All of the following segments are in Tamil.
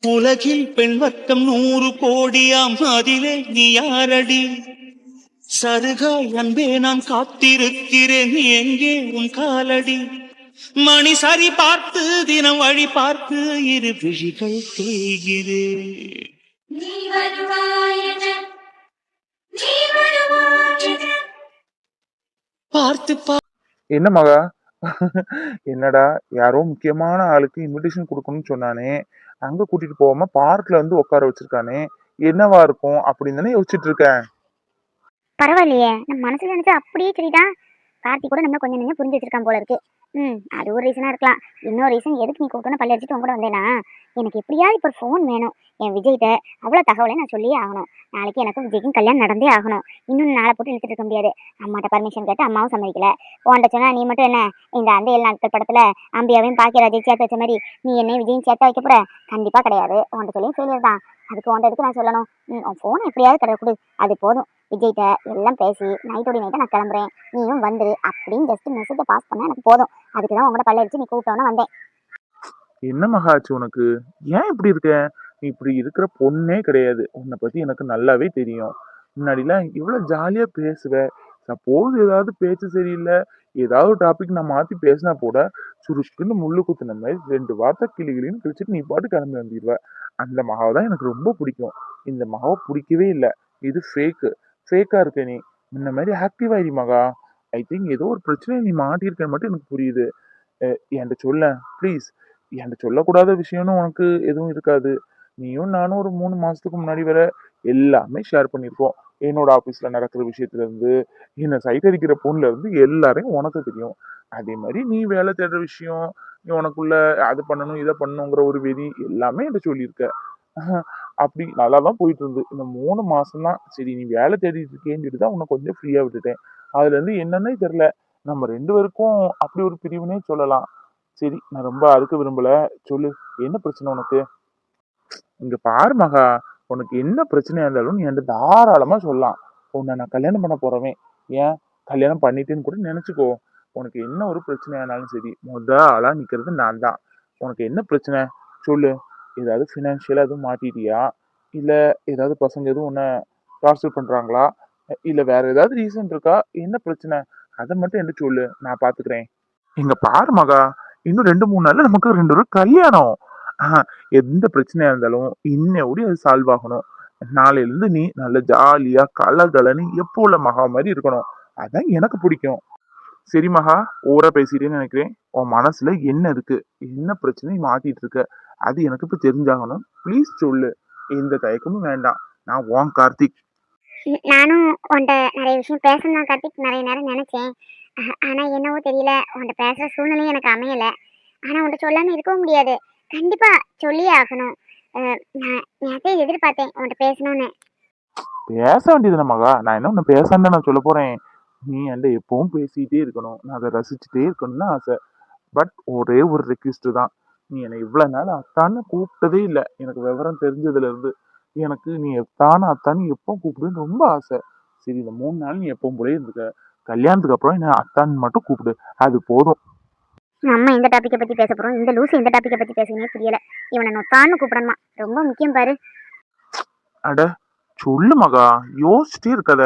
உலகில் பெண் வர்க்கம் 100 கோடியாம், அதிலே நீ யாரடி? சருகாய் அன்பே நான் காத்திருக்கிறேன், எங்கே உன் காலடி? மணி சரி பார்த்து தினம் வழி பார்த்து இரு விழிகள் தேய்கிறேன். நீ வருவாயென, நீ வருவாயென. பார்த்து என்ன மகா? என்னடா, யாரோ முக்கியமான ஆளுக்கு இன்விடேஷன் கொடுக்கணும்னு சொன்னானே, அங்க கூட்டிட்டு போகாம பார்க்ல வந்து உட்கார வச்சிருக்கானே, என்னவா இருக்கும் அப்படின்னு தானே யோசிச்சுட்டு இருக்கேன். பரவாயில்லையே, நம்ம மனசுல நினைச்சா அப்படியே சரிதான். கார்த்தி கூட நம்ம கொஞ்சம் கொஞ்சம் புரிஞ்சு வச்சிருக்கான் போல இருக்கு. அது ஒரு ரீசனா இருக்கலாம். இன்னொரு ரீசன் எதுக்கு நீ கூப்பிட்டு பல்ல அடிச்சுட்டு உன் கூட வந்தேனா, எனக்கு எப்படியாவது இப்போ ஃபோன் வேணும். என் விஜய்கிட்ட அவ்வளோ தகவலை நான் சொல்லியே ஆகணும். நாளைக்கு எனக்கும் விஜய்க்கும் கல்யாணம் நடந்தே ஆகணும். இன்னும் நாளை போட்டு இழுத்துட்டு இருக்க முடியாது. அம்மாட்ட பர்மிஷன் கேட்டு அம்மாவும் சம்மதிக்கல. உன்ட்ட சொன்னா நீ மட்டும் என்ன இந்த அந்த 7 நாட்கள் படத்துல அம்பியாவையும் பாக்கியராஜையும் சேர்த்து வச்ச மாதிரி நீ என்னையும் விஜயும் சேர்த்து வைக்க போற? கண்டிப்பா கிடையாது. உன்ட்ட சொல்லியும் ஃபெயிலியர் தான். அதுக்கு உன்ட்ட எதுக்கு நான் சொல்லணும்? உன் ஃபோனை எப்படியாவது கடை கொடு, அது போதும். விஜய்கிட்ட எல்லாம் பேசி நைட்டோடி நைட்டை நான் கிளம்புறேன், நீயும் வந்துரு அப்படின்னு ஜஸ்ட் மெசேஜை பாஸ் பண்ண எனக்கு போதும். அதுக்கு தான் உங்களோட பல்ல அடிச்சு நீ கூப்பிட்டோன்னு வந்தேன். என்ன மகாச்சு உனக்கு? ஏன் இப்படி இருக்க? நீ இப்படி இருக்கிற பொண்ணே கிடையாது. உன்னை பத்தி எனக்கு நல்லாவே தெரியும். முன்னாடிலாம் இவ்வளவு ஜாலியா பேசுவ. சப்போஸ் ஏதாவது பேச்சு சரியில்லை, ஏதாவது டாபிக் நான் மாத்தி பேசினா கூட சுருக்குன்னு முள்ளு குத்துன மாதிரி 2 வார்த்தை கிளிகளின்னு கழிச்சிட்டு நீ பாட்டு கிளம்பி வந்துடுவ. அந்த மகாவை தான் எனக்கு ரொம்ப பிடிக்கும். இந்த மகாவை பிடிக்கவே இல்லை. இது ஃபேக்கா இருக்க நீ. முன்ன மாதிரி ஆக்டிவ் ஆயிரி மகா. ஐ திங்க் ஏதோ ஒரு பிரச்சனை நீ மாட்டியிருக்கேன்னு மட்டும் எனக்கு புரியுது. என்கிட்ட சொல்ல ப்ளீஸ். என்கிட்ட சொல்லக்கூடாத விஷயம்னு உனக்கு எதுவும் இருக்காது. நீயும் நானும் ஒரு 3 மாசத்துக்கு முன்னாடி வர எல்லாமே ஷேர் பண்ணியிருக்கோம். என்னோட ஆஃபீஸில் நடக்கிற விஷயத்துல இருந்து, என்னை சைட் அடிக்கிற பொண்ணுல இருந்து எல்லாரையும் உனக்கு தெரியும். அதே மாதிரி நீ வேலை தேடுற விஷயம், நீ உனக்குள்ள அது பண்ணணும் இதை பண்ணணுங்கிற ஒரு வெறி எல்லாமே என்கிட்ட சொல்லியிருக்க. அப்படி நல்லா தான் போயிட்டு இருந்து. இந்த 3 மாசம் தான் சரி நீ வேலை தேடிட்டு இருக்கேன்னு சொல்லிட்டு தான் உன்னை கொஞ்சம் ஃப்ரீயா விட்டுட்டேன். அதுல இருந்து என்னன்னே தெரியல. நம்ம 2 பேருக்கும் அப்படி ஒரு பிரிவுனே சொல்லலாம். சரி, நான் ரொம்ப அறுக்க விரும்பல. சொல்லு, என்ன பிரச்சனை உனக்கு? இங்க பாரு மகா, உனக்கு என்ன பிரச்சனையா இருந்தாலும் நீ என்கிட்ட தாராளமா சொல்லலாம். உன்னை நான் கல்யாணம் பண்ண போறவன். ஏன், கல்யாணம் பண்ணிட்டேன்னு கூட நினைச்சுக்கோ. உனக்கு என்ன ஒரு பிரச்சனையானாலும் சரி, ஆளா நிக்கிறது நான் தான். உனக்கு என்ன பிரச்சனை சொல்லு. ஏதாவது ஃபினான்ஷியலா எதுவும் மாட்டிட்டியா? இல்ல ஏதாவது பசங்க எதுவும் உன்னை டார்ச்சர் பண்றாங்களா? இல்ல வேற ஏதாவது ரீசன் இருக்கா? என்ன பிரச்சனை? அதை மட்டும் என்கிட்ட சொல்லு, நான் பாத்துக்கிறேன். இங்க பாரு மகா, இன்னும் 2 3 நாள்ல நமக்கு 2 பேரும் கல்யாணம். ஆஹ், எந்த பிரச்சனையா இருந்தாலும் இன்னையோட அது சால்வ் ஆகணும். நாளையில இருந்து நீ நல்ல ஜாலியா கலகலன்னு எப்போ உள்ள மகா மாதிரி இருக்கணும். அதான் எனக்கு பிடிக்கும். சரி மகா, ஓவரா பேசிட்டேன்னு நினைக்கிறேன். உன் மனசுல என்ன இருக்கு? என்ன பிரச்சனை மாட்டிட்டு இருக்க? அது எனக்கு இப்ப தெரிஞ்சாகணும். ப்ளீஸ் சொல்லு. எந்த தயக்கமும் வேண்டாம். நான் உன் கார்த்திக். நானும் உன்ட்ட நிறைய விஷயம் பேசணும் தான் கார்த்திக், நிறைய நேரம் நினைச்சேன். ஆனா என்னவோ தெரியல, உன்ட்ட பேசுற சூழ்நிலையும் எனக்கு அமையல. ஆனா உன்ட்ட சொல்லாம இருக்கவும் முடியாது. கண்டிப்பா சொல்லியே ஆகணும். நான் நேரத்தை எதிர்பார்த்தேன் உன்ட்ட பேசணும்னு. பேச வேண்டியதுன மகா. நான் என்ன ஒண்ணு பேசாம நான் சொல்ல போறேன்? நீ என்கிட்ட எப்பவும் பேசிட்டே இருக்கணும். நான் அதை ரசிச்சுட்டே இருக்கணும்னு ஆசை. பட் ஒரே ஒரு ரெக்வெஸ்ட் தான். நீ என்னை இவ்வளவு நாள் அத்தான்னு கூப்பிட்டதே இல்லை. எனக்கு விவரம் தெரிஞ்சதுல இருந்து எனக்கு நீ அத்தான்னு எப்போ கூப்பிடுன்னு ரொம்ப ஆசை. சரி, இந்த 3 நாள் நீ எப்பவும் போலே இருந்துக்க. கல்யாணத்துக்கு அப்புறம் என்ன அத்தான்னு மட்டும் கூப்பிடு, அது போதும். நம்ம இந்த டாபிக்கை பத்தி பேச போறோம், இந்த லூசு இந்த டாபிக்கை பத்தி பேசுனே புரியல. இவனை நொத்தான்னு கூப்பிடணுமா? ரொம்ப முக்கியம் பாரு. அட சொல்லு மகா, யோசிச்சுட்டே இருக்காத.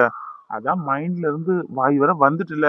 அதான் மைண்ட்ல இருந்து வாய் வர வந்துட்டுல.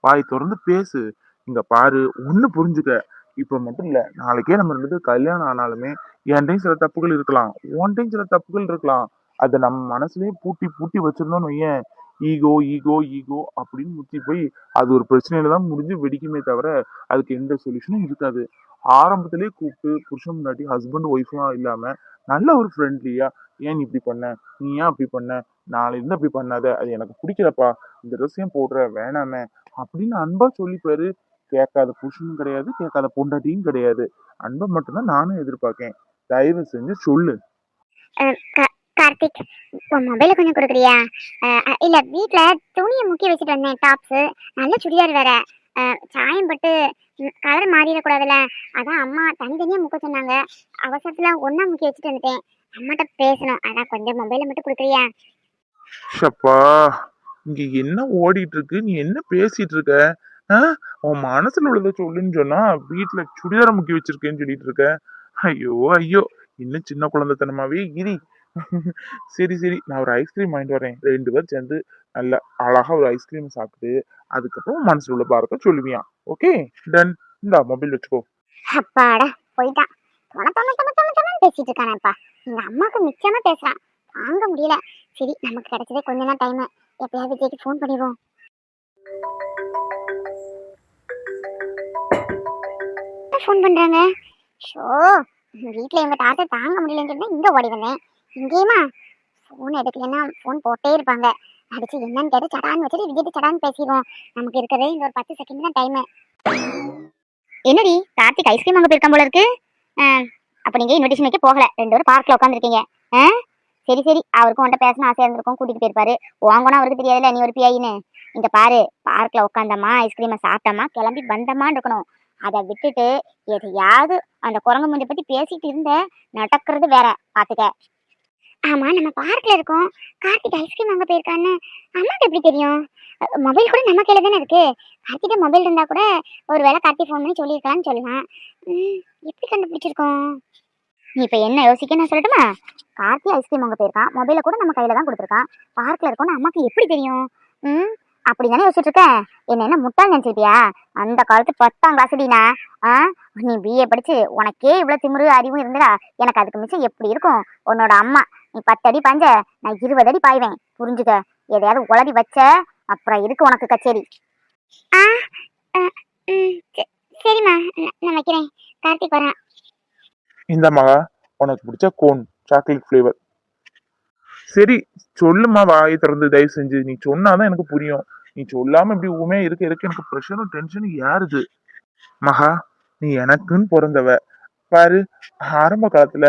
வாய் திறந்து பேசு. இங்க பாரு, ஒண்ணு புரிஞ்சுக்க. இப்ப மட்டும் இல்ல, நாளைக்கே நம்ம 2 பேருக்கு கல்யாணம் ஆனாலுமே என்கிட்டயும் சில தப்புகள் இருக்கலாம், உன்கிட்டயும் சில தப்புகள் இருக்கலாம். அதை நம்ம மனசுலயே பூட்டி பூட்டி வச்சிருந்தோம்னு வையேன், ஈகோ ஈகோ ஈகோ அப்படின்னு முத்தி போய் அது ஒரு பிரச்சனையில தான் முடிஞ்சு வெடிக்குமே தவிர அதுக்கு எந்த சொல்யூஷனும் இருக்காது. ஆரம்பத்திலேயே கூப்பிட்டு புருஷன் முன்னாடி ஹஸ்பண்ட் ஒய்ஃபும் இல்லாம நல்ல ஒரு ஃப்ரெண்ட்லியா, ஏன் நீ இப்படி பண்ண, நீ ஏன் அப்படி பண்ண, நாளை இருந்து அப்படி பண்ணாத, அது எனக்கு பிடிக்கலப்பா, இந்த ட்ரெஸ் ஏன் போடுற, வேணாமே அப்படின்னு அன்பா சொல்லிப்பாரு. கேட்காத புருஷனும் கிடையாது, கேட்காத பொண்டாட்டியும் கிடையாது. அன்பை மட்டும்தான் நானும் எதிர்பார்க்கேன். தயவு செஞ்சு சொல்லு. கார்த்திக், உன் மொபைல கொஞ்சம் கொடுக்குறியா? இல்ல, வீட்ல துணியை முக்கி வச்சுட்டு வந்தேன், டாப்ஸ். நல்ல சுடிதார் வேற. சாயம் பட்டு கலர் மாறிடக்கூடாதுல்ல. அதான் அம்மா தனித்தனியா முக்க சொன்னாங்க. அவசரத்துல ஒன்னா முக்கி வச்சுட்டு வந்துட்டேன். அம்மாட்ட பேசணும், அதான் கொஞ்சம் மொபைல மட்டும் கொடுக்குறியா? ஷப்பா, இங்க என்ன ஓடிட்டு இருக்கு? நீ என்ன பேசிட்டு இருக்க? ஆஹ், உன் மனசுல உள்ளத சொல்லுன்னு சொன்னா வீட்டுல சுடிதார முக்கி வச்சிருக்கேன்னு சொல்லிட்டு இருக்க. ஐயோ ஐயோ, இன்னும் சின்ன குழந்தைத்தனமாவே இரி. சரி சரி, நான் ஒரு ஐஸ்கிரீம் வாங்கிட்டு வரேன். 2 பேர் சேர்ந்து நல்ல அழகா ஒரு ஐஸ்கிரீம் சாப்பிட்டு அதுக்கப்புறம் மனசுல உள்ள பாரத்தை சொல்லுவியான். Okay, done. இந்தா மொபைல் வச்சுக்கோ. அப்பாடா போயிட்டான். தொண தொண தொண தொண தொணன்னு பேசிட்டு இருக்கானேப்பா. எங்க அம்மாவுக்கு மிச்சமா பேசுறான், தாங்க முடியல. சரி நமக்கு கிடைச்சதே கொஞ்ச நேரம் டைம், எப்பயாவது விஜய்க்கு ஃபோன் பண்ணிடுவோம். ஃபோன் பண்றாங்க. ஷோ, வீட்டுல எங்க டார்ச்சர் தாங்க முடியலன்னு சொன்னா இங்க ஓடி வந்தேன். இங்கேயுமா ஃபோன் எடுக்கலன்னா ஃபோன் போட்டே இருப்பாங்க. அடிச்சு என்னன்னு கேட்டு சடான்னு வச்சுட்டு விஜய்க்கு சடான்னு பேசிடுவோம். நமக்கு இருக்கிறதே இந்த ஒரு 10 செகண்ட் தான் டைம். என்னடி கார்த்திக் ஐஸ்கிரீம் வாங்க போயிருக்கான் போல இருக்கு. அப்ப நீங்க இன்விடேஷன் வைக்க போகல, 2 பேரும் பார்க்ல உட்காந்துருக்கீங்க. சரி சரி, அவருக்கும் உன்ட்ட பேசணும் ஆசையா இருந்திருக்கும், கூட்டிட்டு போயிருப்பாரு. வாங்கணும் அவருக்கு தெரியாதுல்ல நீ ஒரு பிஐன்னு. இங்க பாரு, பார்க்ல உட்காந்தமா ஐஸ்கிரீமை சாப்பிட்டமா கிளம்பி வந்தமான்னு இருக்கணும். அதை விட்டுட்டு எதையாவது அந்த குரங்கு முஞ்சை பத்தி பேசிட்டு இருந்த நடக்கிறது வேற, பாத்துக்க. ஆமா, நம்ம பார்க்ல இருக்கோம், கார்த்திக் ஐஸ்கிரீம் வாங்க போயிருக்கான்னு அம்மாக்கு எப்படி தெரியும்? மொபைல் கூட நம்ம கையில தானே இருக்கு. கார்த்திக் மொபைல் இருந்தா கூட ஒரு வேளை கார்த்திக் ஃபோன் பண்ணி சொல்லியிருக்கலாம்னு சொல்லலாம். எப்படி கண்டுபிடிச்சிருக்கோம்? நீ இப்ப என்ன யோசிக்க நான் சொல்லட்டுமா? கார்த்தி ஐஸ்கிரீம் வாங்க போயிருக்கான், மொபைல கூட நம்ம கையில தான் கொடுத்துருக்கான், பார்க்ல இருக்கோம்னு அம்மாக்கு எப்படி தெரியும்? அப்படி தானே யோசிச்சுட்டு இருக்க. என்ன முட்டாள் நினைச்சிட்டியா? அந்த காலத்து 10ஆம் கிளாஸ்டினா. நீ பிஏ படிச்சு உனக்கே இவ்வளவு திமிரு அறிவும் இருந்தடா, எனக்கு அதுக்கு மிச்சம் எப்படி இருக்கும் உன்னோட அம்மா? நீ 10 அடி பாஞ்ச, நான் 20 அடி பாய்வேன், புரிஞ்சுக்க. எதையாவது உளறி வச்ச அப்புறம் இருக்கு உனக்கு கச்சேரி. சரிம்மா, நான் வைக்கிறேன். கார்த்திக் வரேன். இந்த மகா, உனக்கு பிடிச்ச கோன் சாக்லேட் ஃபிளேவர். சரி சொல்லுமா, வாயை திறந்து தயவு செஞ்சு. நீ சொன்னாதான் எனக்கு புரியும். நீ சொல்லாம இப்படி ஊமே இருக்க எனக்கு ப்ரெஷரும் டென்ஷனும் யாருது. மகா, நீ எனக்குன்னு பிறந்தவ. பாரு, ஆரம்ப காலத்துல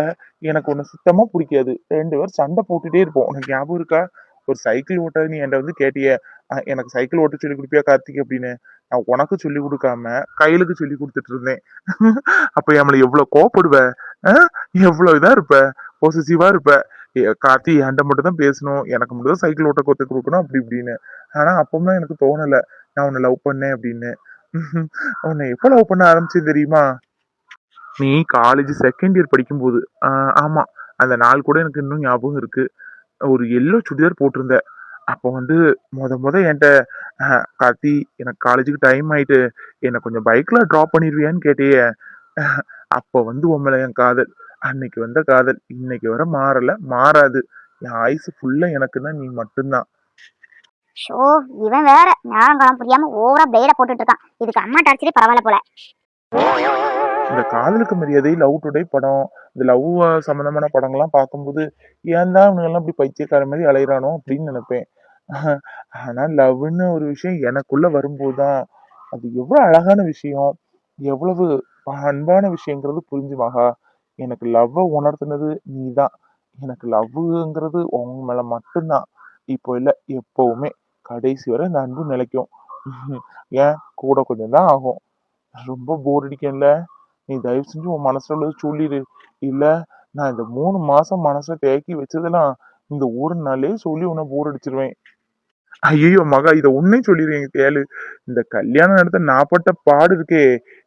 எனக்கு ஒண்ணு சுத்தமா பிடிக்காது. 2 பேரும் சண்டை போட்டுட்டே இருப்போம். உனக்கு ஞாபகம் இருக்கா? ஒரு சைக்கிள் ஓட்ட நீ என்கிட்ட வந்து கேட்டிய, எனக்கு சைக்கிள் ஓட்ட சொல்லி கொடுப்பியா கார்த்திக் அப்படின்னு. நான் உனக்கு சொல்லி கொடுக்காம கையிலுக்கு சொல்லி கொடுத்துட்டு இருந்தேன். அப்ப நம்மள எவ்வளவு கோப்படுவ, எவ்வளவு இதா இருப்ப, பொசிசிவா இருப்ப. கார்த்தி என்கிட்ட மட்டும் தான் பேசணும், எனக்கு மட்டும் தான் சைக்கிள் ஓட்ட கொத்து கொடுக்கணும் அப்படி இப்படின்னு. ஆனா அப்பதான் எனக்கு தோணல நான் உன்னை லவ் பண்ணேன் அப்படின்னு. உன்னை எப்ப லவ் பண்ண ஆரம்பிச்சேன் தெரியுமா? நீ காலேஜ் செகண்ட் இயர் படிக்கும்போது. ஆமா, அந்த நாள் கூட எனக்கு இன்னும் ஞாபகம் இருக்கு. ஒரு எல்லோ சுடிதார் போட்டிருந்த. அப்போ வந்து முத என்கிட்ட, கார்த்தி எனக்கு காலேஜுக்கு டைம் ஆயிட்டு, என்னை கொஞ்சம் பைக்ல டிராப் பண்ணிடுவியான்னு கேட்டியே. அப்போ வந்து உண்மையில என் காதல், அன்னைக்கு வந்த காதல் இன்னைக்கு வர மாறல, மாறாது. என் ஆயுசு ஃபுல்லா எனக்குன்னா நீ மட்டும்தான். ஷோ, இவன் வேற நேரம் காலம் புரியாம ஓவரா பிளேட போட்டுட்டு இருக்கான். இதுக்கு அம்மா டார்ச்சரே பரவாயில்ல போல. இந்த காதலுக்கு மரியாதை, லவ் டுடே படம், இந்த லவ் சம்பந்தமான படங்கள்லாம் பார்க்கும்போது ஏன் தான் இவனுங்கெல்லாம் இப்படி பைத்தியக்கார மாதிரி அலையிறானோ அப்படின்னு நினைப்பேன். ஆனா லவ்னு ஒரு விஷயம் எனக்குள்ள வரும்போதுதான் அது எவ்வளவு அழகான விஷயம், எவ்வளவு அன்பான விஷயங்கிறது புரிஞ்சு மகா. எனக்கு லவ்வை உணர்த்தினது நீதான். எனக்கு லவ்ங்கிறது உங்க மேல மட்டும்தான். இப்போ இல்ல, எப்பவுமே கடைசி வரை இந்த அன்பு நிலைக்கும். ஏன் கூட கொஞ்சம் தான் ஆகும். ரொம்ப போர் அடிக்கல. நீ தயவு செஞ்சு உன் மனசுல உள்ளது சொல்லிடு. இல்ல, நான் இந்த 3 மாசம் மனசுல தேக்கி வச்சதெல்லாம் இந்த ஒரு நாளே சொல்லி உன்னை போர் அடிச்சிருவேன். ஐயோ மகா, இத உன்னையும் சொல்லிடுறேன் கேளு. இந்த கல்யாணம் நடத்த நான் பட்ட பாடு இருக்கே,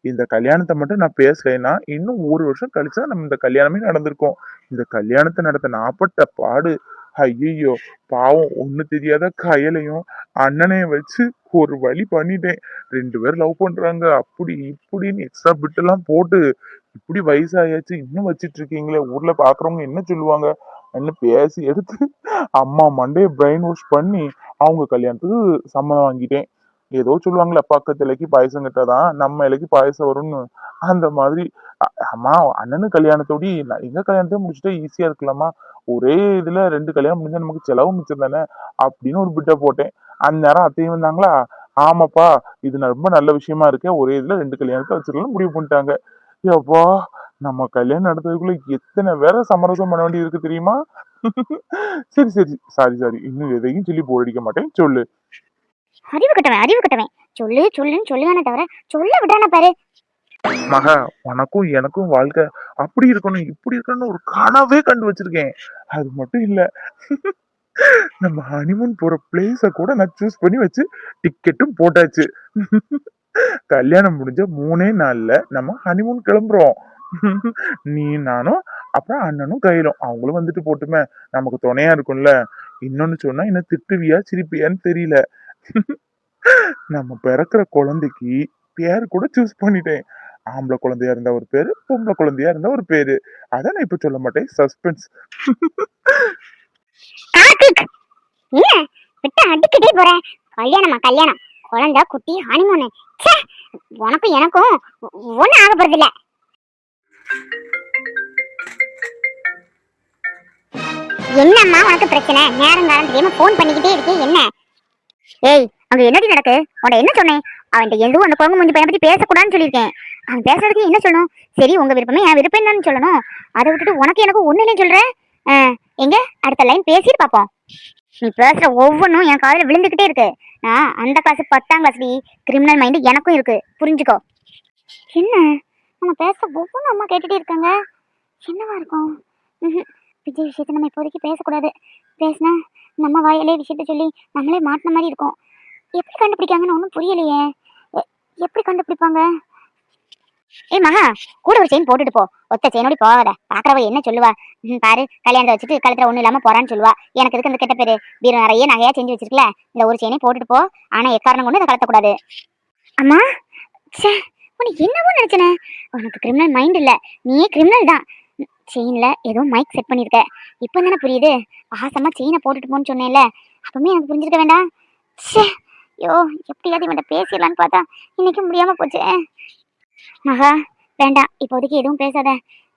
இந்த கல்யாணத்தை மட்டும் நான் பேசலைன்னா இன்னும் 1 வருஷம் கழிச்சா நம்ம இந்த கல்யாணமே நடந்திருக்கோம். இந்த கல்யாணத்தை நடத்த நான் பட்ட பாடு, ஐயோ பாவம், ஒண்ணு தெரியாத கயலையும் அண்ணனையும் வச்சு ஒரு வழி பண்ணிட்டேன். 2 பேரும் லவ் பண்றாங்க அப்படி இப்படின்னு எக்ஸ்ட்ரா பிட் எல்லாம் போட்டு, இப்படி வயசாயாச்சு இன்னும் வச்சிட்டு இருக்கீங்களே, ஊர்ல பாக்குறவங்க என்ன சொல்லுவாங்க என்ன பேசி எடுத்து அம்மா மண்டைய பிரெயின் வாஷ் பண்ணி அவங்க கல்யாணத்துக்கு சம்மதம் வாங்கிட்டேன். ஏதோ சொல்லுவாங்களே, பக்கத்து இலைக்கு பாயசம் கட்டாதான் நம்ம இலைக்கு பாயசம் வரும்னு. அந்த மாதிரி அம்மா அண்ணனு கல்யாணத்தோடி எங்க கல்யாணத்தையும் முடிச்சுட்டா ஈஸியா இருக்கலாமா, ஒரே இதுல 2 கல்யாணம் முடிஞ்சா நமக்கு செலவு மிச்சம் தானே அப்படின்னு ஒரு பிட்ட போட்டேன். அந்த நேரம் அத்தையும் வந்தாங்களா, ஆமாப்பா இது ரொம்ப நல்ல விஷயமா இருக்கு, ஒரே இதுல 2 கல்யாணத்தை வச்சிருக்கலாம் முடிவு பண்ணிட்டாங்க. எப்பா, நம்ம கல்யாணம் நடத்துறதுக்குள்ள எத்தனை வேற சமரசம் பண்ண வேண்டியது இருக்கு தெரியுமா? சரி சரி, சாரி, இன்னும் எதையும் சொல்லி போர் அடிக்க மாட்டேன், சொல்லு. அறிவு கட்டவன் சொல்லு சொல்லுன்னு சொல்லுவானே தவிர சொல்ல விடான பாரு. மகா, உனக்கும் எனக்கும் வாழ்க்கை அப்படி இருக்கணும் இப்படி இருக்கணும்னு ஒரு கனவே கண்டு வச்சிருக்கேன். அது மட்டும் இல்ல, நம்ம ஹனிமூன் போற பிளேஸ கூட நான் சூஸ் பண்ணி வச்சு டிக்கெட்டும் போட்டாச்சு. கல்யாணம் முடிஞ்ச 3 நாள்ல நம்ம ஹனிமூன் கிளம்புறோம். நீ நானும் அப்புறம் அண்ணனும் கையிலும் அவங்களும் வந்துட்டு போட்டுமே, நமக்கு துணையா இருக்கும்ல. இன்னொன்னு சொன்னா என்ன திட்டுவியா சிரிப்பியான்னு தெரியல. நம்ம பிறக்கிற குழந்தைக்கு பேர் கூட சூஸ் பண்ணிட்டேன். ஆம்பளை குழந்தையா இருந்தா ஒரு பேரு, பொம்பளை குழந்தையா இருந்தா ஒரு பேரு. அத நான் இப்ப சொல்ல மாட்டேன், சஸ்பென்ஸ். கார்த்திக், என்ன விட்டு அடிக்கிட்டே போறேன்? கல்யாணமா கல்யாணம், குழந்தை குட்டி ஹனிமூனு. ச்சே, உனக்கும் எனக்கும் ஒன்னும் ஆக போறது இல்ல. என்னம்மா உனக்கு பிரச்சனை? நேரம் காலம் தெரியாம போன் பண்ணிக்கிட்டே இருக்கே, என்ன? ஏய், அங்க என்னடி நடக்கு? உன்ட என்ன சொன்னேன்? அவன்கிட்ட எதுவும் அந்த குழந்தை மூஞ்சி பையனை பத்தி பேசக்கூடாதுன்னு சொல்லியிருக்கேன். அவன் பேசுறதுக்கு என்ன சொல்லணும்? சரி, உங்க விருப்பமே என் விருப்பம் என்னன்னு சொல்லணும். அதை விட்டுட்டு உனக்கு எனக்கு ஒண்ணு இல்லைன்னு சொல்ற. எங்க அடுத்த லைன் பேசிட்டு பாப்போம். நீ பேசுற ஒவ்வொன்றும் என் காதுல விழுந்துகிட்டே இருக்கு. நான் அந்த கிளாஸ் 10ஆம் கிளாஸ் கிரிமினல் மைண்ட் எனக்கும் இருக்கு, புரிஞ்சுக்கோ. என்ன நம்ம பேச ஒவ்வொன்றும் அம்மா கேட்டுட்டே இருக்காங்க? என்னவா இருக்கும்? விஜய் விஷயத்த நம்ம இப்போதைக்கு பேசக்கூடாது. பேசினா நம்ம வாயிலே விஷயத்த சொல்லி நம்மளே மாட்டின மாதிரி இருக்கும். எப்படி கண்டுபிடிக்காங்கன்னு ஒன்றும் புரியலையே. எப்படி கண்டுபிடிப்பாங்க? ஏய் மகா, கூட ஒரு செயின் போட்டுட்டு போ. ஒத்த செயினோடி போகாத, பாக்குறவ என்ன சொல்லுவா? பாரு, கல்யாணத்தை வச்சுட்டு கழுத்துல ஒண்ணு இல்லாம போறான்னு சொல்லுவா. எனக்கு இதுக்கு இந்த கெட்ட பேரு. பீரோ நிறைய நகையா செஞ்சு வச்சிருக்கல, இந்த ஒரு செயினே போட்டுட்டு போ. ஆனா எக்காரணம் கொண்டு இதை கலத்தக்கூடாது. அம்மா, சே, உனக்கு என்னவோ நினைச்சனே. உனக்கு கிரிமினல் மைண்ட் இல்ல, நீயே கிரிமினல் தான். செயின்ல ஏதோ மைக் செட் பண்ணிருக்க. இப்போ தானே புரியுது. ஆசமா செயினை போட்டுட்டு போன்னு சொன்னேன்ல, அப்பவுமே எனக்கு புரிஞ்சிருக்க வேண்டாம். சே, ஐயோ, எப்படியாவது இவன்ட்ட பேசிடலான்னு பார்த்தா இன்னைக்கு முடியாம போச்சு. மகா, வேண்டாம், இப்போதைக்கு எதுவும் பேசாத,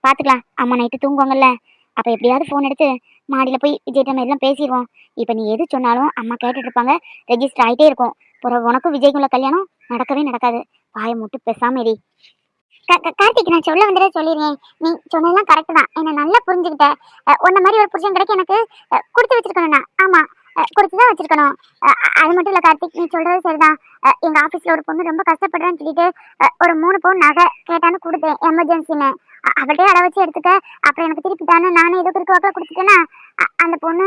பாத்துக்கலாம். அம்மா நைட்டு தூங்குவாங்கல்ல, அப்ப எப்படியாவது போன் எடுத்து மாடியில போய் விஜய்கிட்ட எல்லாம் பேசிடுவோம். இப்ப நீ எது சொன்னாலும் அம்மா கேட்டுட்டு இருப்பாங்க, ரெஜிஸ்டர் ஆயிட்டே இருக்கும். பிறகு உனக்கும் விஜய்க்குள்ள கல்யாணம் நடக்கவே நடக்காது. வாயை மூட்டு பேசாம இரு. கார்த்திக், நான் சொல்ல வந்ததே சொல்லிடுறேன். நீ சொன்னதெல்லாம் கரெக்ட் தான், என்ன நல்லா புரிஞ்சுக்கிட்ட. உன்ன மாதிரி ஒரு புருஷன் கிடைக்க எனக்கு கொடுத்து வச்சிருக்கணும்னா, ஆமா, கொடுத்துதான் வச்சிருக்கணும். அது மட்டும் இல்ல கார்த்திக், நீ சொல்றது சரிதான். எங்க ஆபீஸ்ல ஒரு பொண்ணு ரொம்ப கஷ்டப்படுறேன்னு சொல்லிட்டு ஒரு 3 பவுன் நகை கேட்டான்னு கொடுத்தேன், எமர்ஜென்சின்னு. அவள்கிட்டே அடை வச்சு எடுத்துக்க, அப்புறம் எனக்கு திருப்பிட்டான்னு நானும் ஏதோ குறுக்கு வாக்கில் கொடுத்துட்டேன்னா, அந்த பொண்ணு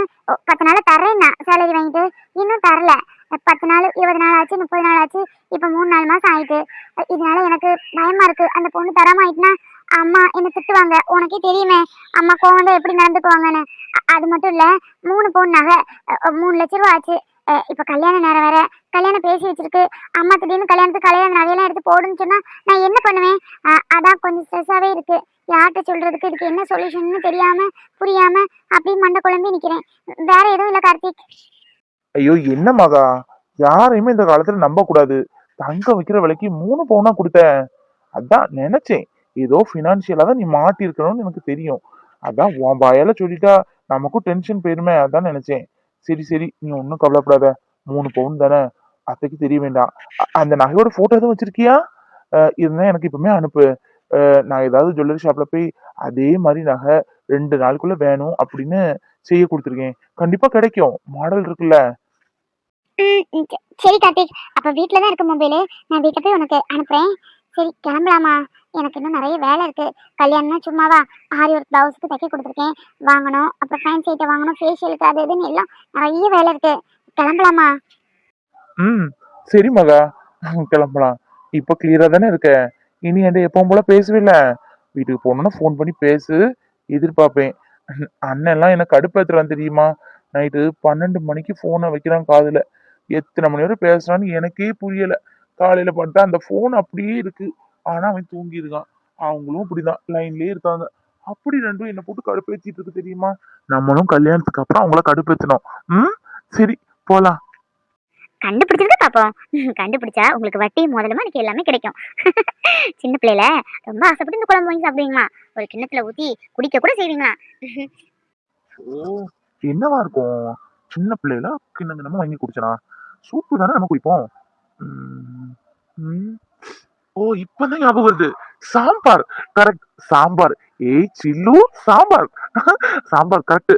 10 நாள் தரேன்னா சேலரி வாங்கிட்டு இன்னும் தரல. 10 நாள் 20 நாள் ஆச்சு, 30 நாள் ஆச்சு, இப்ப 3-4 மாசம் ஆயிட்டு. இதனால எனக்கு பயமா இருக்கு, அந்த பொண்ணு தராம ஆயிட்டுனா அம்மா என்ன திட்டுவாங்க. உனக்கே தெரியுமே அம்மா கோவம் எப்படி நடந்துக்குவாங்கன்னு. அது மட்டும் இல்ல, 3 பவுன் நகை 3 லட்ச ரூபா ஆச்சு. இப்ப கல்யாண நேரம் வேற, கல்யாணம் பேசி வச்சிருக்கு. அம்மா திடீர்னு கல்யாணத்துக்கு கல்யாண நகையெல்லாம் எடுத்து போடுன்னு சொன்னா நான் என்ன பண்ணுவேன்? அதான் கொஞ்சம் ஸ்ட்ரெஸ்ஸாவே இருக்கு. யார்கிட்ட சொல்றதுக்கு, இதுக்கு என்ன சொல்யூஷன் தெரியாம புரியாம அப்படியே மண்டை குழம்பி நிக்கிறேன். வேற எதுவும் இல்ல கார்த்திக். ஐயோ, என்ன மகா, யாரையுமே இந்த காலத்துல நம்ப கூடாது. தங்க வைக்கிற விலைக்கு 3 பவுனா கொடுத்தேன். அதான் நினைச்சேன், ஏதோ பினான்சியலா தான் நீ மாட்டி இருக்கணும்னு எனக்கு தெரியும். அதான் உன் வாயால சொல்லிட்டா நமக்கும் டென்ஷன் போயிருமே, அதான் நினைச்சேன். சரி சரி, நீ ஒன்னும் கவலைப்படாத. 3 பவுன் தானே, அத்தைக்கு தெரிய வேண்டாம். அந்த நகையோட போட்டோ எதுவும் வச்சிருக்கியா? இருந்தா எனக்கு இப்பவுமே அனுப்பு. நான் ஏதாவது ஜுவல்லரி ஷாப்ல போய் அதே மாதிரி நகை 2 நாளுக்குள்ள வேணும் அப்படின்னு செய்ய கொடுத்துருக்கேன். கண்டிப்பா கிடைக்கும், மாடல் இருக்குல்ல. சரி கார்த்திக், அப்ப வீட்டுல தான் இருக்கு மொபைலு. நான் வீட்டுல போய் உனக்கு அனுப்புறேன். சரி, கிளம்பலாமா? எனக்கு இன்னும் நிறைய வேலை இருக்கு. கல்யாணம்னா சும்மாவா? ஆரி ஒர்க் பிளவுஸ்க்கு தைக்க கொடுத்துருக்கேன், வாங்கணும். அப்புறம் ஃபேன்சி ஐட்டம் வாங்கணும், ஃபேஷியலுக்கு அது இதுன்னு எல்லாம் நிறைய வேலை இருக்கு. கிளம்பலாமா? சரி மகா, கிளம்பலாம். இப்ப கிளியரா தானே இருக்க. இனி என்கிட்ட எப்பவும் போல பேசுவில்ல. வீட்டுக்கு போகணும்னா ஃபோன் பண்ணி பேசு, எதிர்பார்ப்பேன். அண்ணன் எல்லாம் எனக்கு கடுப்பேத்துறான் தெரியுமா? நைட்டு 12 மணிக்கு போனை வைக்கிறான் காதுல. எத்தனை மணி வரை பேசுறான்னு எனக்கே புரியல. காலையில பார்த்தா அந்த போன் அப்படியே இருக்கு, ஆனா அவன் தூங்கி இருக்கான். அவங்களும் அப்படிதான் லைன்லயே இருக்காங்க. அப்படி ரெண்டும் என்ன போட்டு கடுப்பேத்திட்டு இருக்கு தெரியுமா? நம்மளும் கல்யாணத்துக்கு அப்புறம் அவங்கள கடுப்பேத்தணும். சரி, போலாம். கண்டுபிடிச்சிருக்க பாப்போம். கண்டுபிடிச்சா உங்களுக்கு வட்டி முதலுமா எனக்கு எல்லாமே கிடைக்கும். சின்ன பிள்ளைல ரொம்ப ஆசைப்பட்டு இந்த குழம்பு வாங்கி சாப்பிடுவீங்களா? ஒரு கிண்ணத்துல ஊத்தி குடிக்க கூட செய்வீங்களா? ஓ, என்னவா இருக்கும்? சின்ன பிள்ளைல கிண்ணம் கிண்ணமா வாங்கி குடிச்சனா? சூப்பு தானே நம்ம குடிப்போம். ம், ம். ஓ, இப்பதான் ஞாபகம் வருது. சாம்பார். கரெக்ட், சாம்பார். ஏய் சில்லு, சாம்பார். சாம்பார் கரெக்ட்.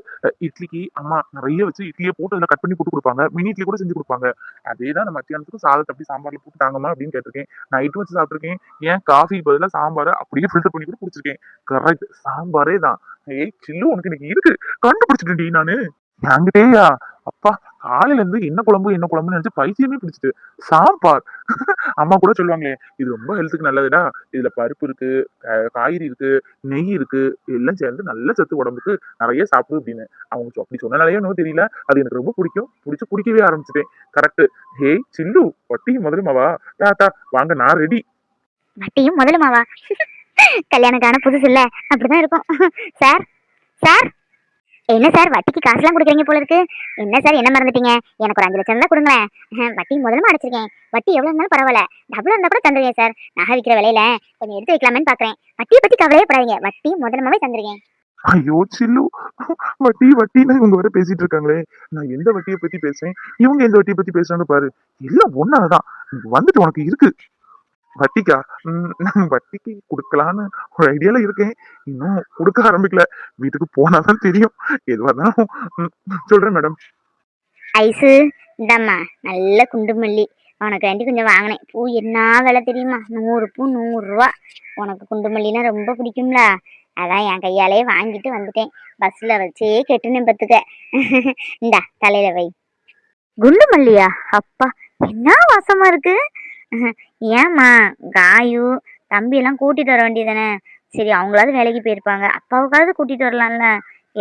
இட்லிக்கு அம்மா நிறைய வச்சு இட்லியை போட்டு அதில் கட் பண்ணி போட்டு கொடுப்பாங்க. மினி இட்லி கூட செஞ்சு கொடுப்பாங்க. அதே தான் மத்தியானத்துக்கு சாதத்தை அப்படி சாம்பார்ல போட்டு தாங்கம்மா அப்படின்னு கேட்டிருக்கேன். நைட்டு வச்சு சாப்பிட்டுருக்கேன். ஏன் காஃபி பதிலாக சாம்பாரை அப்படியே ஃபில்டர் பண்ணி கூட குடிச்சிருக்கேன். கரெக்ட், சாம்பாரே தான். ஏய் சில்லு, உனக்கு இன்னைக்கு இருக்கு, கண்டுபிடிச்சிட்டேன்டி நானு. என்கிட்டயா? அப்பா, காலையில இருந்து என்ன குழம்புன்னு நினைச்சு பைத்தியமே பிடிச்சிட்டு. சாம்பார். அம்மா கூட சொல்லுவாங்களே, இது ரொம்ப ஹெல்த்துக்கு நல்லதுடா. இதுல பருப்பு இருக்கு, காய்கறி இருக்கு, நெய் இருக்கு, எல்லாம் சேர்ந்து நல்ல சத்து, உடம்புக்கு நிறைய சாப்பிடு அப்படின்னு. அவங்க அப்படி சொன்னனாலயோ என்னவோ தெரியல, அது எனக்கு ரொம்ப பிடிக்கும். பிடிச்சு குடிக்கவே ஆரம்பிச்சிட்டேன். கரெக்ட். ஹேய் சில்லு, வட்டி முதலுமாவா? டாட்டா, வாங்க, நான் ரெடி. வட்டியும் முதலுமாவா? கல்யாணக்கான புதுசு இல்ல, அப்படிதான் இருக்கும். சார், சார், என்ன சார் வட்டிக்கு காசுலாம் கொடுக்குறீங்க போல இருக்கு? என்ன சார் என்ன மறந்துட்டீங்க? எனக்கு ஒரு 5 லட்சம் தான் கொடுங்களேன். வட்டி முதல்ல அடைச்சிருக்கேன். வட்டி எவ்வளவு இருந்தாலும் பரவாயில்ல, டபுள் இருந்தா கூட தந்துருங்க சார். நகை விற்கிற விலையில கொஞ்சம் எடுத்து வைக்கலாமேன்னு பாக்குறேன். வட்டியை பத்தி கவலையே படாதீங்க, வட்டி முதலமாவே தந்துருக்கேன். ஐயோ சில்லு, வட்டி வட்டின்னு இவங்க வர பேசிட்டு இருக்காங்களே. நான் எந்த வட்டியை பத்தி பேசுறேன், இவங்க எந்த வட்டியை பத்தி பேசுறான்னு பாரு. எல்லாம் ஒன்னாலதான். வந்துட்டு உனக்கு இருக்கு வட்டிக்கா? வட்டிக்கு கொடுக்கலான்னு ஒரு ஐடியால இருக்கேன். இன்னும் கொடுக்க ஆரம்பிக்கல. வீட்டுக்கு போனாதான் தெரியும். எதுவா இருந்தாலும் சொல்றேன் மேடம். ஐசு, இந்தாம்மா நல்ல குண்டு மல்லி. உனக்கு வேண்டி கொஞ்சம் வாங்கினேன். பூ என்ன விலை தெரியுமா? 100 பூ 100 ரூபா. உனக்கு குண்டு மல்லினா ரொம்ப பிடிக்கும்ல, அதான் என் கையாலே வாங்கிட்டு வந்துட்டேன். பஸ்ல வச்சே கெட்டுனேன் பத்துக்க. இந்தா தலையில வை. குண்டு மல்லியா? அப்பா, என்ன வாசமா இருக்கு. ஏம்மா, காயு தம்பி எல்லாம் கூட்டிட்டு வர வேண்டியதானே? சரி, அவங்களாவது வேலைக்கு போயிருப்பாங்க, அப்பாவுக்காவது கூட்டிட்டு வரலாம்ல.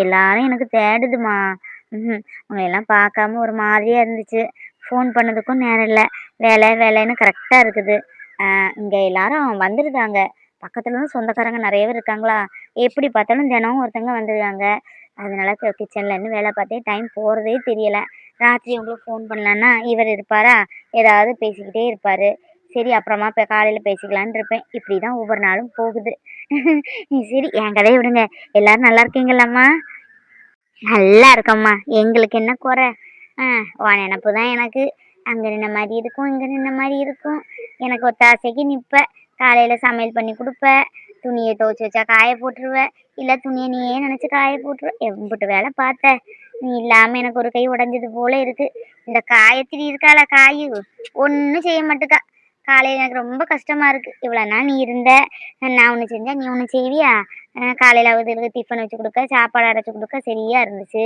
எல்லாரும் எனக்கு தேடுதுமா. உங்களை எல்லாம் பார்க்காம ஒரு மாதிரியா இருந்துச்சு. ஃபோன் பண்ணதுக்கும் நேரம் இல்லை, வேலை வேலைன்னு கரெக்டாக இருக்குது. இங்கே எல்லாரும் வந்துருந்தாங்க. பக்கத்துல இருந்து சொந்தக்காரங்க நிறைய பேர் இருக்காங்களா, எப்படி பார்த்தாலும் தினமும் ஒருத்தங்க வந்துருக்காங்க. அதனால கிச்சன்ல இருந்து வேலை பார்த்தே டைம் போகிறதே தெரியலை. ராத்திரி உங்களுக்கு ஃபோன் பண்ணலான்னா இவர் இருப்பாரா, ஏதாவது பேசிக்கிட்டே இருப்பார். சரி, அப்புறமா இப்போ காலையில் பேசிக்கலான்னு இருப்பேன். இப்படி தான் ஒவ்வொரு நாளும் போகுது. சரி, என் கதையை விடுங்க. எல்லாரும் நல்லா இருக்கீங்களாம்மா? நல்லா இருக்கம்மா. எங்களுக்கு என்ன குறை? உன் நினப்பு தான் எனக்கு. அங்கே நின்ன மாதிரி இருக்கும், இங்கே நின்ன மாதிரி இருக்கும். எனக்கு ஒத்தாசைக்கு நிற்ப. காலையில் சமையல் பண்ணி கொடுப்ப, துணியை துவைச்சி வச்சா காய போட்டுருவ, இல்லை துணியை நீயே நினச்சி காய போட்டுருவ. எம்பிட்டு வேலை பார்த்த. நீ இல்லாமல் எனக்கு ஒரு கை உடஞ்சது போல இருக்கு. இந்த காயத்திரி இருக்கால, காயு ஒன்றும் செய்ய மாட்டுக்கா. காலையில் எனக்கு ரொம்ப கஷ்டமா இருக்கு. இவ்வளோ நாள் நீ இருந்த, நான் ஒன்று செஞ்சா நீ ஒன்று செய்வியா? காலையில் அவங்களுக்கு டிஃபன் வச்சு கொடுக்க, சாப்பாடு அரைச்சி கொடுக்க சரியா இருந்துச்சு.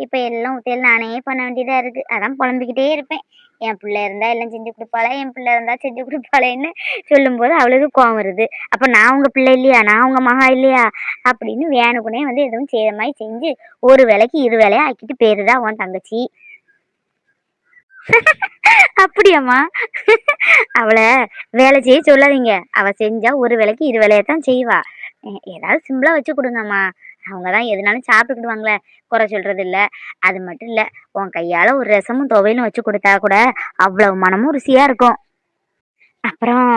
இப்போ எல்லாம் ஊற்றியல் நானே பண்ண வேண்டியதாக இருக்கு. அதான் புலம்பிக்கிட்டே இருப்பேன். என் பிள்ளை இருந்தா எல்லாம் செஞ்சு கொடுப்பாளே, என் பிள்ளை இருந்தா செஞ்சு கொடுப்பாளேன்னு சொல்லும்போது அவளுக்கு கோவம் வருது. அப்போ நான் உங்க பிள்ளை இல்லையா, நான் உங்க மகா இல்லையா அப்படின்னு வேணுக்குனே வந்து எதுவும் செய்கிற மாதிரி செஞ்சு ஒரு வேலைக்கு 2 வேலையா ஆக்கிட்டு போயிருதா உன் தங்கச்சி. அப்படியாம்மா? அவளை வேலை செய்ய சொல்லாதீங்க. அவ செஞ்சா ஒரு வேலைக்கு 2 வேலையத்தான் செய்வா. ஏதாவது சிம்பிளா வச்சு கொடுங்கம்மா. அவங்க தான் எதுனாலும் சாப்பிட்டுக்கிடுவாங்களே, குறை சொல்றது இல்லை. அது மட்டும் இல்லை, உன் கையால் ஒரு ரசமும் துவையிலும் வச்சு கொடுத்தா கூட அவ்வளவு மனமும் ருசியா இருக்கும். அப்புறம்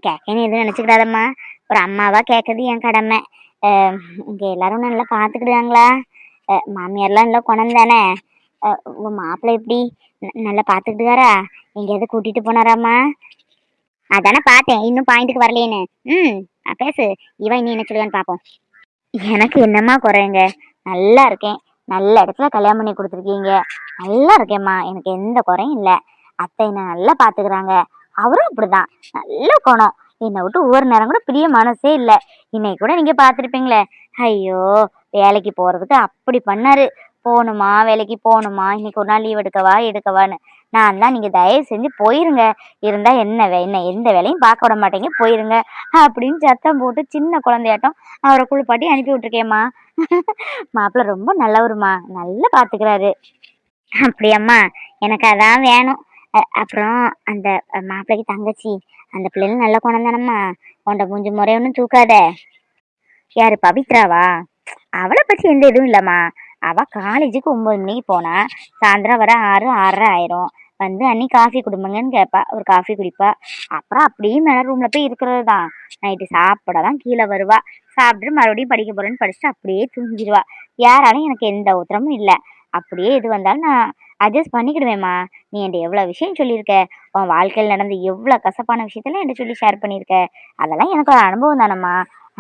கேட்கன்னு எதுவும் நினச்சிக்கிடாதம்மா. ஒரு அம்மாவா கேட்கறது என் கடமை. இங்கே எல்லாரும் நல்லா பார்த்துக்கிடுவாங்களா? மாமியார்லாம் நல்லா குணம் தானே? உன் மாப்பிள்ளை எப்படி நல்லா பார்த்துக்கிட்டுவாரா? எங்கேயாவது கூட்டிட்டு போனாராம்மா? அதானே பார்த்தேன், இன்னும் பாயிண்ட்டுக்கு வரலேன்னு. பேசு. இவன் நீ என்ன சொல்லுவான்னு பார்ப்போம். எனக்கு என்னம்மா குறைங்க? நல்லா இருக்கேன். நல்ல இடத்துல கல்யாணம் பண்ணி கொடுத்துருக்கீங்க. நல்லா இருக்கேம்மா, எனக்கு எந்த குறையும் இல்லை. அத்தை என்ன நல்லா பார்த்துக்கிறாங்க. அவரும் அப்படிதான், நல்ல குணம். என்னை விட்டு ஒவ்வொரு நேரம் கூட பிரிய மனசே இல்லை. இன்னைக்கு கூட நீங்கள் பார்த்துருப்பீங்களே, ஐயோ வேலைக்கு போகிறதுக்கு அப்படி பண்ணாரு. போகணுமா, வேலைக்கு போகணுமா, இன்னைக்கு ஒரு நாள் லீவ் எடுக்கவான்னு. நான் தான் நீங்கள் தயவு செஞ்சு போயிருங்க, இருந்தால் என்ன எந்த வேலையும் பார்க்க விட மாட்டேங்க, போயிருங்க அப்படின்னு சத்தம் போட்டு சின்ன குழந்தையாட்டம் அவரை குளிப்பாட்டி அனுப்பி விட்டுருக்கேம்மா. மாப்பிள்ளை ரொம்ப நல்லவருமா, நல்லா பார்த்துக்கிறாரு. அப்படியாம்மா? எனக்கு அதான் வேணும். அப்புறம் அந்த மாப்பிள்ளைக்கு தங்கச்சி, அந்த பிள்ளைகளும் நல்ல குணம் தானம்மா? உன்ட மூஞ்சி முறையொன்னும் தூக்காத. யாரு, பவித்ராவா? அவளை பற்றி எந்த இதுவும் இல்லைம்மா. அவள் காலேஜுக்கு 9 மணிக்கு போனா, சாயந்தரம் வர 6 6:30 ஆயிரும். வந்து அன்னி காஃபி குடும்பங்கன்னு கேட்பா, ஒரு காஃபி குடிப்பா. அப்புறம் அப்படியே மேலே ரூமில் போய் இருக்கிறது தான். நைட்டு சாப்பிட தான் கீழே வருவா. சாப்பிட்டு மறுபடியும் படிக்க போகிறேன்னு படிச்சுட்டு அப்படியே தூங்கிடுவா. யாராலும் எனக்கு எந்த உத்தரமும் இல்லை. அப்படியே எது வந்தாலும் நான் அட்ஜஸ்ட் பண்ணிக்கிடுவேம்மா. நீ என்கிட்ட எவ்வளோ விஷயம் சொல்லியிருக்க, உன் வாழ்க்கையில் நடந்த எவ்வளோ கசப்பான விஷயத்தெல்லாம் என்கிட்ட சொல்லி ஷேர் பண்ணியிருக்க. அதெல்லாம் எனக்கு ஒரு அனுபவம் தானம்மா.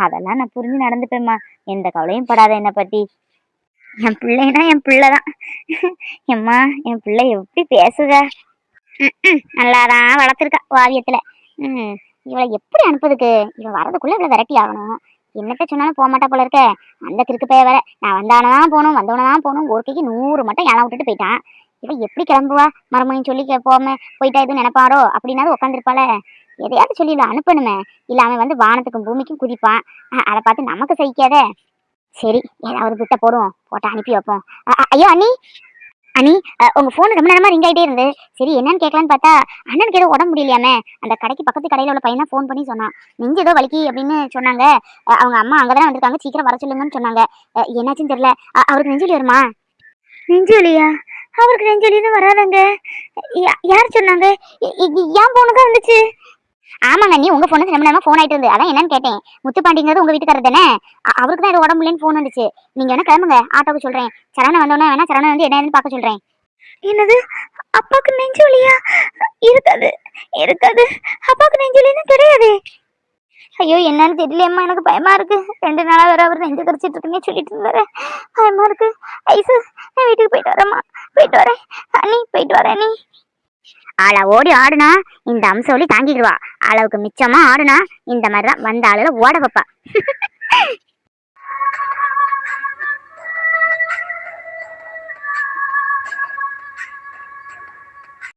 அதெல்லாம் நான் புரிஞ்சு நடந்துப்பேம்மா. எந்த கவலையும் படாத என்னை பற்றி. என் பிள்ளைனா என் பிள்ளைதான். எம்மா, என் பிள்ளை எப்படி பேசுக. நல்லாதான் வளர்த்துருக்கா வாரியத்துல. இவளை எப்படி அனுப்புறதுக்கு? இவன் வரதுக்குள்ள இவ்வளோ விரட்டி ஆகணும். என்னத்த சொன்னாலும் போக மாட்டா போல இருக்க. அந்த கிறுக்கு பைய வேற நான் வந்தானதான் போகணும் வந்தவனதான் போகணும், ஒரு கைக்கு 100 மட்டும் ஏழை விட்டுட்டு போயிட்டான். இவ எப்படி கிளம்புவா? மறுமொழின்னு சொல்லி போகாம போயிட்டா எதுவும் நினைப்பாரோ அப்படின்னாலும் உட்காந்துருப்பாள. எதையாவது சொல்லி அனுப்பணுமே, இல்ல அவன் வந்து வானத்துக்கும் பூமிக்கும் குதிப்பான். அதை பார்த்து நமக்கு சகிக்காத. சரி, ஏதாவது விட்ட போடுவோம், போட்டு அனுப்பி வைப்போம். ஐயோ அண்ணி, அண்ணி உங்க போன் ரொம்ப நேரமா ரிங் ஆகிட்டே இருந்து. சரி என்னன்னு கேட்கலான்னு பார்த்தா அண்ணனுக்கு ஏதோ உடம்பு முடியலையாமே. அந்த கடைக்கு பக்கத்து கடையில உள்ள பையன் தான் ஃபோன் பண்ணி சொன்னான், நெஞ்சு ஏதோ வலிக்கு அப்படின்னு சொன்னாங்க. அவங்க அம்மா அங்கதான் வந்திருக்காங்க, சீக்கிரம் வர சொல்லுங்கன்னு சொன்னாங்க. என்னாச்சுன்னு தெரியல. அவருக்கு நெஞ்சு வலி வருமா? நெஞ்சு வலியா? அவருக்கு நெஞ்சு வலி எதுவும் வராதாங்க. யார் சொன்னாங்க? ஏன் போனுக்கு வந்துச்சு? ஆமாங்க, நீ உங்க போனுக்கு ரொம்ப நேரமா ஃபோன் ஆயிட்டு இருந்து, அதான் என்னன்னு கேட்டேன். முத்துப்பாண்டிங்கிறது உங்க வீட்டுக்காரர் தானே? அவருக்கு தான் ஏதோ உடம்பு இல்லைன்னு ஃபோன் வந்துச்சு. நீங்க வேணா கிளம்புங்க, ஆட்டோக்கு சொல்றேன். சரவணன் வந்தோடனே வேணா சரவணன் வந்து என்னன்னு பார்க்க சொல்றேன். என்னது, அப்பாக்கு நெஞ்சு வலியா? இருக்காது இருக்காது, அப்பாக்கு நெஞ்சு வலின்னு கிடையாது. ஐயோ என்னன்னு தெரியலையம்மா, எனக்கு பயமா இருக்கு. 2 நாளா வேற அவர் நெஞ்சு கரிச்சிட்டு இருக்குன்னு சொல்லிட்டு இருந்தாரு, பயமா இருக்கு. ஐசு, நான் வீட்டுக்கு போயிட்டு வரேம்மா. போயிட்டு வரேன் அண்ணி, போயிட்டு வரேன் நீ. ஆளா ஓடி ஆடுனா இந்த அம்சவலி தாங்கிடுவா, அளவுக்கு மிச்சமா ஆடுனா இந்த மாதிரிதான் வந்த ஆளுல ஓட வைப்பா.